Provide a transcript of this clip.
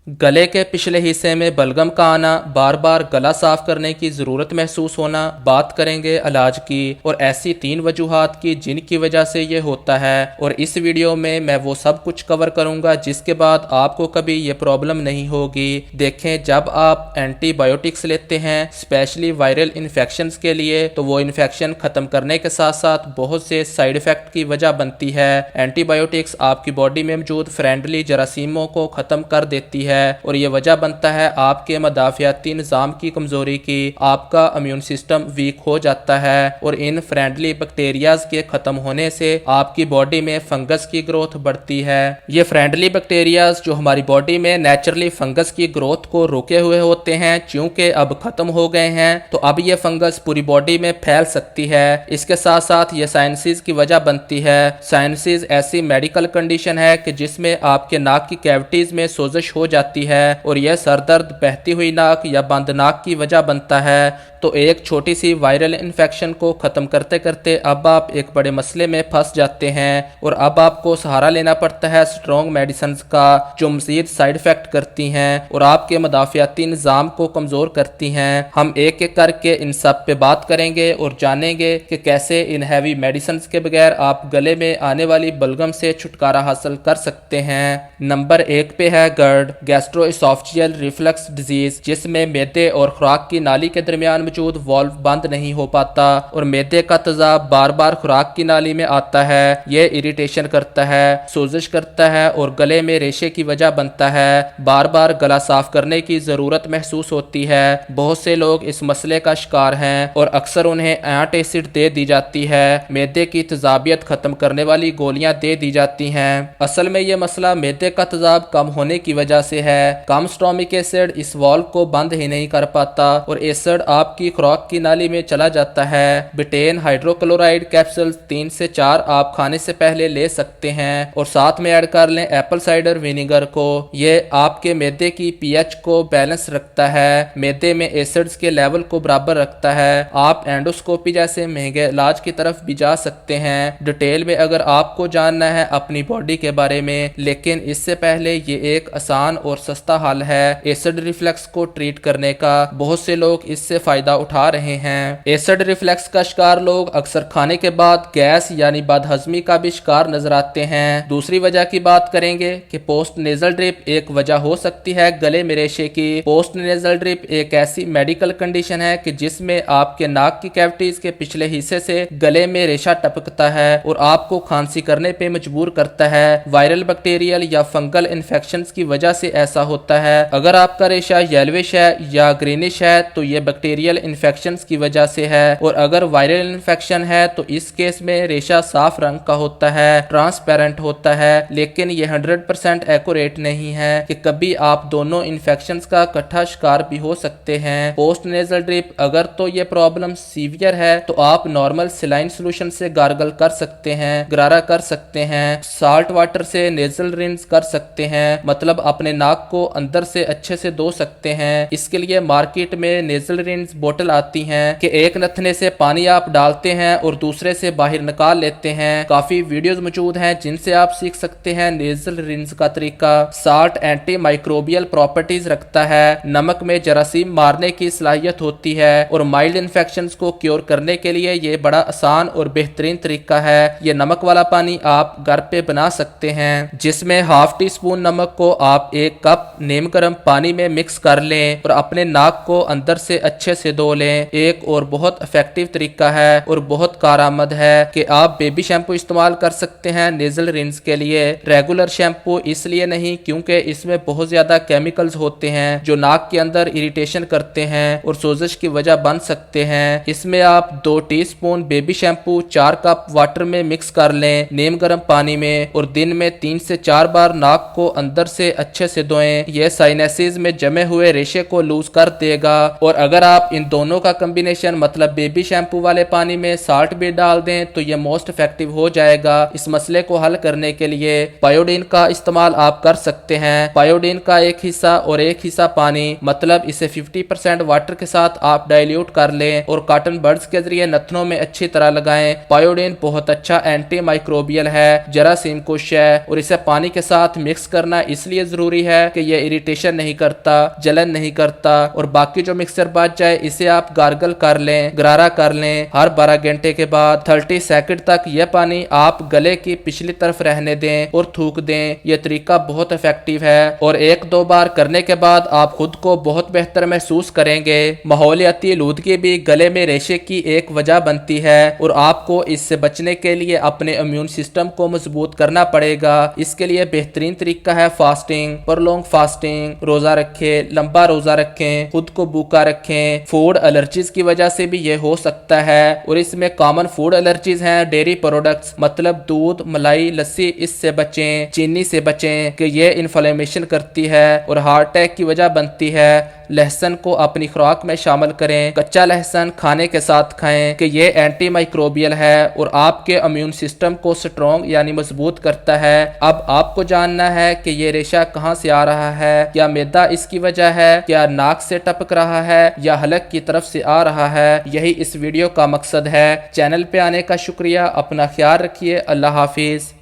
गले के पिछले हिस्से में बलगम का आना, बार बार गला साफ करने की ज़रूरत महसूस होना। बात करेंगे इलाज की और ऐसी 3 वजूहात की जिनकी वजह से ये होता है, और इस वीडियो में मैं वो सब कुछ कवर करूंगा जिसके बाद आपको कभी ये प्रॉब्लम नहीं होगी। देखें, जब आप एंटीबायोटिक्स लेते हैं स्पेशली वायरल इन्फेक्शंस के लिए, तो वो इन्फेक्शन ख़त्म करने के साथ साथ बहुत से साइड इफ़ेक्ट की वजह बनती है। एंटीबायोटिक्स आपकी बॉडी में मौजूद फ्रेंडली जरासीमों को ख़त्म कर देती है और ये वजह बनता है आपके मदाफियाती निज़ाम की कमज़ोरी की। आपका इम्यून सिस्टम वीक हो जाता है और इन फ्रेंडली बैक्टीरियाज के ख़त्म होने से आपकी बॉडी में फंगस की ग्रोथ बढ़ती है। ये फ्रेंडली बैक्टीरियाज जो हमारी बॉडी में नेचुरली फंगस की ग्रोथ को रोके हुए होते हैं, चूंकि अब ख़त्म हो गए हैं, तो अब ये फंगस पूरी बॉडी में फैल सकती है। इसके साथ साथ ये साइनसिस की वजह बनती है। साइनसिस ऐसी मेडिकल कंडीशन है कि जिसमें आपके नाक की कैविटीज में सोजिश हो जाती है और यह सर दर्द, बहती हुई नाक या बंद नाक की वजह बनता है। तो एक छोटी सी वायरल इन्फेक्शन को ख़त्म करते करते अब आप एक बड़े मसले में फंस जाते हैं और अब आपको सहारा लेना पड़ता है स्ट्रॉन्ग मेडिसिन का, जो मज़ीद साइड इफ़ेक्ट करती हैं और आपके मदाफियाती निज़ाम को कमज़ोर करती हैं। हम एक एक करके इन सब पे बात करेंगे और जानेंगे कि कैसे इन हैवी मेडिसिन के बगैर आप गले में आने वाली बलगम से छुटकारा हासिल कर सकते हैं। नंबर 1 पे है GERD, गैस्ट्रोइसोफेजियल रिफ्लक्स डिजीज, जिसमें मैदे और खुराक की नाली के दरमियान मौजूद वाल्व बंद नहीं हो पाता और मैदे का तेजाब बार बार खुराक की नाली में आता है। यह इरिटेशन करता है, सोजिश करता है और गले में रेशे की वजह बनता है। बार बार गला साफ करने की ज़रूरत महसूस होती है। बहुत से लोग इस मसले का शिकार हैं और अक्सर उन्हें एंटासिड दे दी जाती है। मैदे की तेजाबियत ख़त्म करने वाली गोलियां दे दी जाती हैं। असल में यह मसला मैदे का तेजाब कम होने की वजह से है। कम स्टोमिक एसिड इस वाल्व को बंद ही नहीं कर पाता और एसिड आपकी खुराक की नाली में चला जाता है। बिटेन हाइड्रोक्लोराइड कैप्सूल 3 से 4 आप खाने से पहले ले सकते हैं और साथ में ऐड कर लें एप्पल साइडर विनेगर को। यह आपके मैदे की पीएच को बैलेंस रखता है, मैदे में एसिड्स के लेवल को बराबर रखता है। आप एंडोस्कोपी जैसे महंगे इलाज की तरफ भी जा सकते हैं, डिटेल में अगर आपको जानना है अपनी बॉडी के बारे में। लेकिन इससे पहले ये एक आसान और सस्ता हल है एसिड रिफ्लक्स को ट्रीट करने का। बहुत से लोग इससे फायदा उठा रहे हैं। एसिड रिफ्लक्स का शिकार लोग अक्सर खाने के बाद गैस यानी बदहजमी का भी शिकार नजर आते हैं। दूसरी वजह की बात करेंगे कि पोस्ट नेजल ड्रिप एक वजह हो सकती है गले में रेशे की। पोस्ट नेजल ड्रिप एक ऐसी मेडिकल कंडीशन है कि जिसमें आपके नाक की कैविटीज के पिछले हिस्से से गले में रेशा टपकता है और आपको खांसी करने पे मजबूर करता है। वायरल बैक्टीरियल या फंगल इन्फेक्शन की वजह से ऐसा होता है। अगर आपका रेशा येलोविश है या ग्रीनिश है तो ये बैक्टीरियल इन्फेक्शन की वजह से है, और अगर वायरल इन्फेक्शन है तो इस केस में रेशा साफ रंग का होता है, ट्रांसपेरेंट होता है। लेकिन ये 100% एक्यूरेट नहीं है कि कभी आप दोनों इन्फेक्शन का इकट्ठा शिकार भी हो सकते हैं। पोस्ट नेजल ड्रिप अगर तो ये प्रॉब्लम सीवियर है तो आप नॉर्मल सलाइन सोल्यूशन से गार्गल कर सकते हैं, गरारा कर सकते हैं, साल्ट वाटर से नेजल रिंस कर सकते हैं, मतलब अपने नाक को अंदर से अच्छे से धो सकते हैं। इसके लिए मार्केट में नेजल रिंस बोतल आती हैं कि एक नथने से पानी आप डालते हैं और दूसरे से बाहर निकाल लेते हैं। काफी वीडियोस मौजूद हैं जिनसे आप सीख सकते हैं नेजल रिंस का तरीका। साल्ट एंटी माइक्रोबियल प्रॉपर्टीज रखता है, नमक में जरासीम मारने की सलाहियत होती है और माइल्ड इन्फेक्शंस को क्योर करने के लिए ये बड़ा आसान और बेहतरीन तरीका है। ये नमक वाला पानी आप घर पे बना सकते हैं, जिसमें ½ टी स्पून नमक को आप 1 कप नीम गर्म पानी में मिक्स कर लें और अपने नाक को अंदर से अच्छे से धो लें। एक और बहुत इफेक्टिव तरीका है और बहुत कारआमद है कि आप बेबी शैम्पू इस्तेमाल कर सकते हैं नेजल रिंस के लिए। रेगुलर शैम्पू इसलिए नहीं क्योंकि इसमें बहुत ज्यादा केमिकल्स होते हैं जो नाक के अंदर इरिटेशन करते हैं और सोजिश की वजह बन सकते हैं। इसमें आप 2 teaspoon baby shampoo 4 cup water में मिक्स कर लें नीम गर्म पानी में और दिन में 3 से 4 बार नाक को अंदर से अच्छे से धोएं। यह साइनसिस में जमे हुए रेशे को लूज कर देगा। और अगर आप इन दोनों का कॉम्बिनेशन मतलब बेबी शैम्पू वाले पानी में साल्ट भी डाल दें तो यह मोस्ट इफेक्टिव हो जाएगा। इस मसले को हल करने के लिए पायोडीन का इस्तेमाल आप कर सकते हैं। पायोडीन का एक हिस्सा और एक हिस्सा पानी, मतलब इसे 50% वाटर के साथ आप डाइल्यूट कर लें और कॉटन बड्स के जरिए नथनों में अच्छी तरह लगाएं। पायोडीन बहुत अच्छा एंटी माइक्रोबियल है, जरासीम कुश है और इसे पानी के साथ मिक्स करना इसलिए जरूरी है ہے کہ یہ اریٹیشن نہیں کرتا، جلن نہیں کرتا، اور باقی جو مکسچر بچ جائے اسے آپ گارگل کر لیں، گرارا کر لیں ہر 12 گھنٹے کے بعد 30 سیکنڈ تک یہ پانی آپ گلے کی پچھلی طرف رہنے دیں اور تھوک دیں۔ یہ طریقہ بہت افیکٹو ہے اور 1-2 بار کرنے کے بعد آپ خود کو بہت بہتر محسوس کریں گے۔ ماحولیاتی آلودگی بھی گلے میں ریشے کی ایک وجہ بنتی ہے اور آپ کو اس سے بچنے کے لیے اپنے امیون سسٹم کو مضبوط کرنا پڑے گا۔ اس کے لیے بہترین طریقہ ہے فاسٹنگ، پرلونگ فاسٹنگ، روزہ رکھیں، لمبا روزہ رکھیں، خود کو بھوکا رکھیں۔ فوڈ الرجیز کی وجہ سے بھی یہ ہو سکتا ہے اور اس میں کامن فوڈ الرجیز ہیں ڈیری پروڈکٹس، مطلب دودھ، ملائی، لسی، اس سے بچیں، چینی سے بچیں کہ یہ انفلیمیشن کرتی ہے اور ہارٹ اٹیک کی وجہ بنتی ہے۔ لہسن کو اپنی خوراک میں شامل کریں، کچا لہسن کھانے کے ساتھ کھائیں کہ یہ اینٹی مائکروبیل ہے اور آپ کے امیون سسٹم کو سٹرونگ یعنی مضبوط کرتا ہے۔ اب آپ کو جاننا ہے کہ یہ ریشہ کہاں سے آ رہا ہے، کیا معدہ اس کی وجہ ہے، کیا ناک سے ٹپک رہا ہے یا حلق کی طرف سے آ رہا ہے۔ یہی اس ویڈیو کا مقصد ہے۔ چینل پہ آنے کا شکریہ، اپنا خیال رکھیے، اللہ حافظ۔